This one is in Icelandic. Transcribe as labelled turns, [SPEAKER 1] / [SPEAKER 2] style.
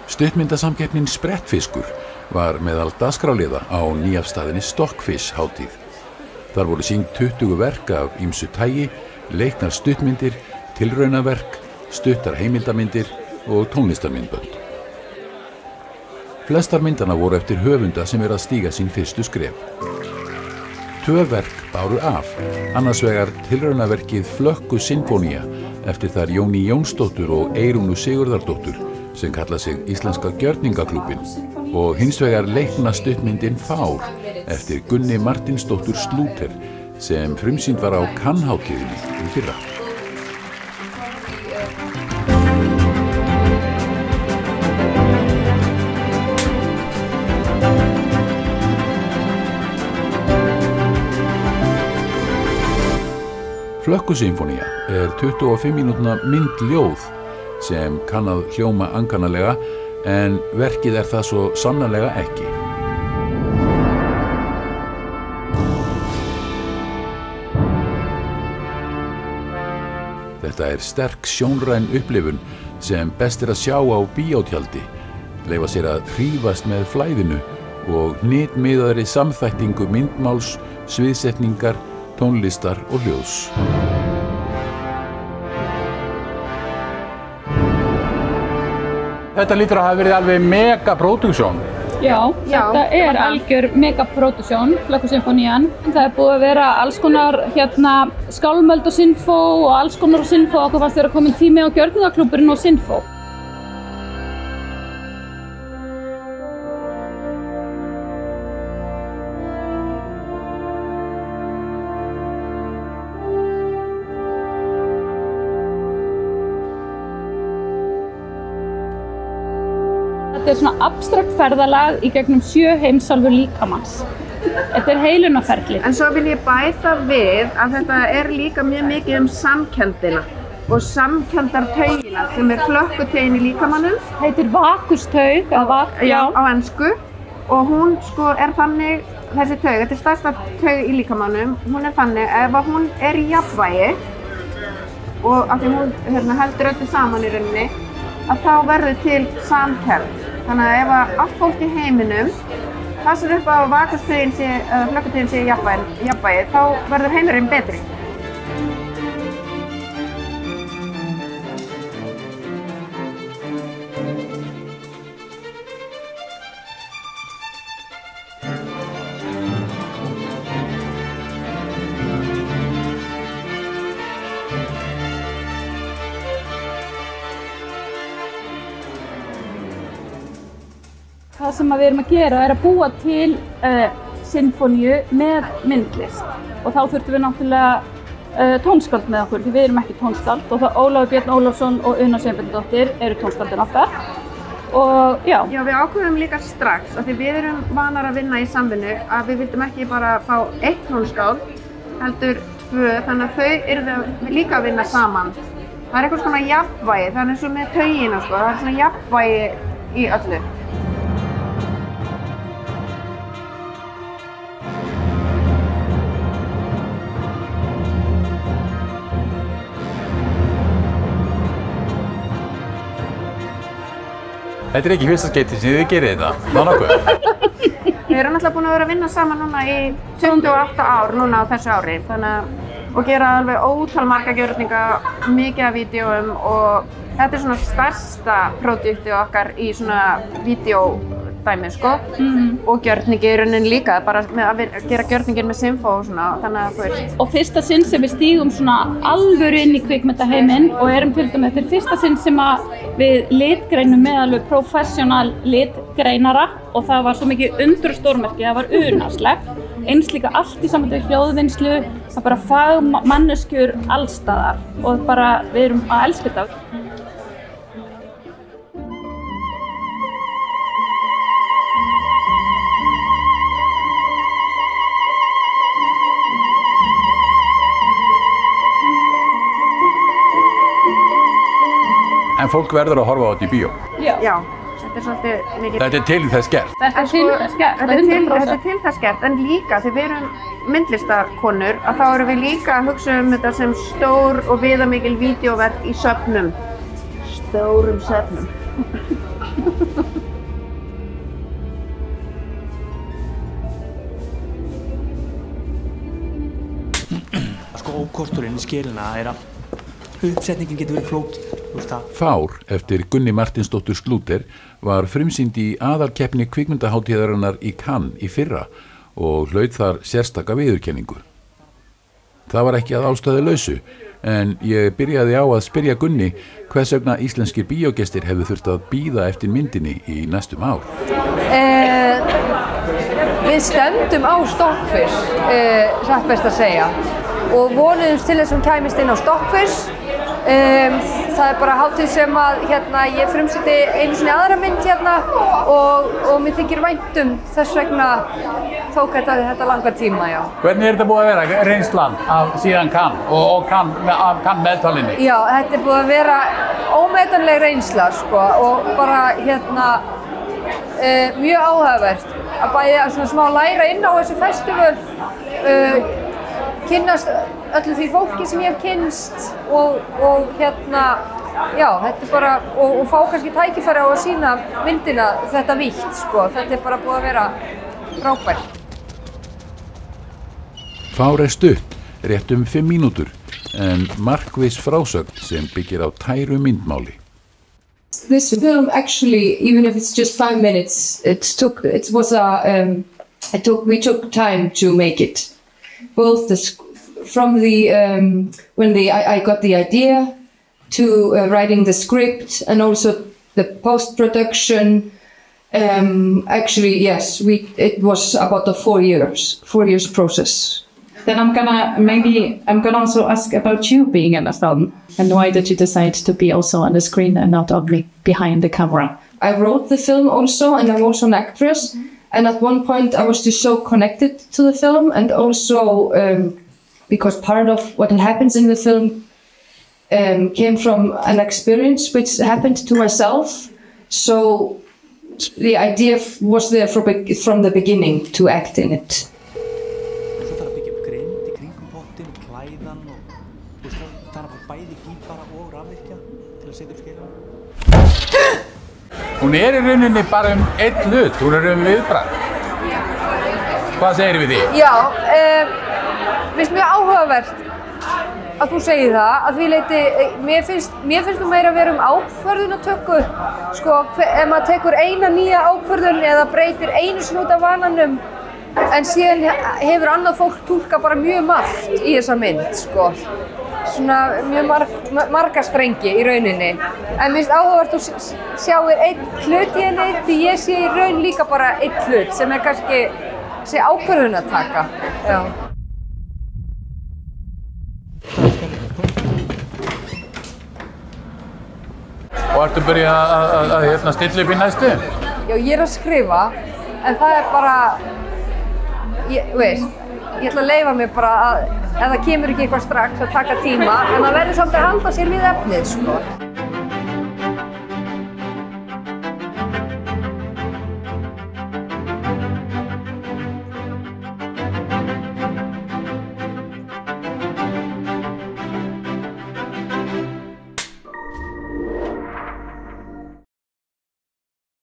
[SPEAKER 1] Stuttmyndasamkeppnin Sprettfiskur var meðal dagskrárliða á nýafstaðinni Stockfish hátíð. Þar voru sýnd 20 verk af ýmsu tagi, leiknar stuttmyndir, tilraunaverk, stuttar heimildarmyndir og tónlistarmyndbönd. Flestar myndana voru eftir höfunda sem að stíga sín fyrstu skref. 2 verk báru af, annars vegar tilraunaverkið Flökku sinfónía eftir þær Jóni Jónsdóttur og Eyrúnu Sigurðardóttur sem kalla sig Íslenska gjörningaklúbbinn og hins vegar leikna stuttmyndin Fár eftir Gunni Martinsdóttur Slúter sem frumsýnd var á Cannes-hátíðinni í fyrra. Flökku sinfónía 25 mínútna myndljóð sem kann að hljóma ankannalega en verkið það svo sannarlega ekki. Þetta sterk sjónræn upplifun sem best að sjá á bíótjaldi, leyfa sér að hrífast með flæðinu og hnitmiðaðri samþættingu myndmáls, sviðsetningar, tónlistar og hljóðs.
[SPEAKER 2] Þetta lítur að hafa verið alveg megaprodúksjón.
[SPEAKER 3] Já, þetta algjör megaprodúksjón, Flökku sinfónían. Það búið að vera alls konar skálmöld og sinfó og alls konar og sinfó. Okkur fannst vera komin tími á gjörningaklúbburinn og sinfó. Þetta svona abstrakt ferðalag í gegnum 7 heimsálfur líkamans. Þetta heilunarferli.
[SPEAKER 4] En svo vil ég bæta við að þetta líka mjög mikið samkenndina og samkenndartaugina sem flökkutegin í líkamannum.
[SPEAKER 3] Heitir vakustaug,
[SPEAKER 4] á ensku. Og hún þannig, þessi taug, þetta stærsta taug í líkamannum, hún þannig ef hún í jafnvægi og af því hún heldur öllu saman í rauninni, að þá verður til samkennd. Þannig að ef allt fólk í heiminum passar upp á vakustaugin eða flökkutegin sé í jafnvægi, þá verður heimurinn betri.
[SPEAKER 3] Það sem við erum að gera að búa til sinfóníu með myndlist og þá þurftum við náttúrulega tónskáld með okkur því við erum ekki tónskáld og það Ólafur Björn Ólafsson og Una Sveinbjarnardóttir eru tónskáldin okkar og já, við ákveðum líka strax af því við erum vanar að vinna í samvinnu að við vildum ekki bara fá 1 tónskáld heldur 2 þannig að þau eru líka að vinna saman. Það einhvers konar jafnvægi, það eins og með taugina það svona jafnvægi í öllu.
[SPEAKER 2] Þetta ekki fyrsta skeyti sem þið gerið þetta, það nokkuð?
[SPEAKER 4] Við erum náttúrulega búin að vera að vinna saman núna í 28 ár núna á þessu ári og gera alveg ótal marga gjörninga, mikið af vídeóum og þetta svona stærsta pródúktið okkar í svona vídeódæmi og gjörningi í rauninni líka, bara með að gera gjörningin með sinfó og svona, þannig að þú veist.
[SPEAKER 3] Og fyrsta sinn sem við stígum svona alvöru inn í kvikmyndaheiminn og erum til dæmis þetta fyrsta sinn sem við litgreinum með alveg professional litgreinara og það var svo mikið undur og stórmerki, það var unaðslegt. Eins líka allt í sambandi við hljóðvinnslu, það bara fagmanneskjur allstaðar og bara við erum að elska þetta.
[SPEAKER 2] En fólk verður að horfa á þetta í bíó.
[SPEAKER 4] Já, þetta svolítið mikið.
[SPEAKER 2] Þetta til þess gert.
[SPEAKER 3] Þetta til þess gert, 100%.
[SPEAKER 4] Þetta til þess gert, en líka þegar við erum myndlistarkonur, að þá erum við líka að hugsa þetta sem stór og viðamikil vídeóverk í söfnum. Stórum svefnum.
[SPEAKER 5] Sko ókosturinn í skelina að uppsetningin getur verið flókin, þú veist það.
[SPEAKER 1] Fár eftir Gunni Martinsdóttur Slúter var frumsýnd í aðalkeppni kvikmyndahátíðarinnar í Cannes í fyrra og hlaut þar sérstaka viðurkenningu. Það var ekki að ástæðu lausu, en ég byrjaði á að spyrja Gunni hvers vegna íslenskir bíógestir hefðu þurft að bíða eftir myndinni í næstum ár.
[SPEAKER 6] Við stöndum á Stockfish, satt best að segja, og vonuðumst til þess að hún kæmist inn á Stockfish. Það bara hátíð sem að ég frumsýndi einu sinni aðra mynd og mér þykir vænt þess vegna tók þetta langa tíma, já.
[SPEAKER 2] Hvernig þetta búið að vera reynslan af síðan Cannes og Cannes meðtalinni?
[SPEAKER 6] Já, þetta búið að vera ómetanleg reynsla, sko, og bara mjög áhugavert að bæði svona smá læra inn á þessu festival, kynnast öllu því fólki sem ég hef kynnst og já, þetta bara, og fá kannski tækifæri á að sýna myndina þetta vítt, sko, þetta bara búið að vera frábært.
[SPEAKER 1] Fár stutt, rétt 5 mínútur, en markviss frásögn sem byggir á tæru myndmáli.
[SPEAKER 7] This film actually, even if it's just 5 minutes, we took time to make it. Both when I got the idea to writing the script and also the post-production. Actually, yes, it was about a 4 years process.
[SPEAKER 8] Then I'm gonna also ask about you being in a film and why did you decide to be also on the screen and not only behind the camera?
[SPEAKER 7] I wrote the film also, and I'm also an actress. And at one point I was just so connected to the film, and also because part of what happens in the film came from an experience which happened to myself. So the idea was there from the beginning to act in it.
[SPEAKER 5] Svo þarf að byggja upp grind í kringum pottinn, klæðan og það þarf að bæði gípara og rafvirkja til að setja upp skelina.
[SPEAKER 2] Hún í rauninni bara einn hlut, hún viðbragð. Hvað segir við því?
[SPEAKER 6] Já, finnst mjög áhugavert að þú segir það, að því leyti, mér finnst þú meira að vera ákvörðunatöku, sko, ef maður tekur eina nýja ákvörðun eða breytir einu sinni út af vananum, en síðan hefur annað fólk túlkað bara mjög margt í þessa mynd, sko. Svona mjög marga strengi í rauninni. En mér finnst áhugavert að sjáir einn hlut í henni, því ég sé í raun líka bara einn hlut, sem kannski sé ákvörðunataka. Já.
[SPEAKER 2] Og ertu byrjað að stilla upp í næstu?
[SPEAKER 6] Já, ég að skrifa, en það bara, ég ætla að leyfa mig bara að ef það kemur ekki eitthvað strax að taka tíma, en það verður samt að halda sér við efnið, sko.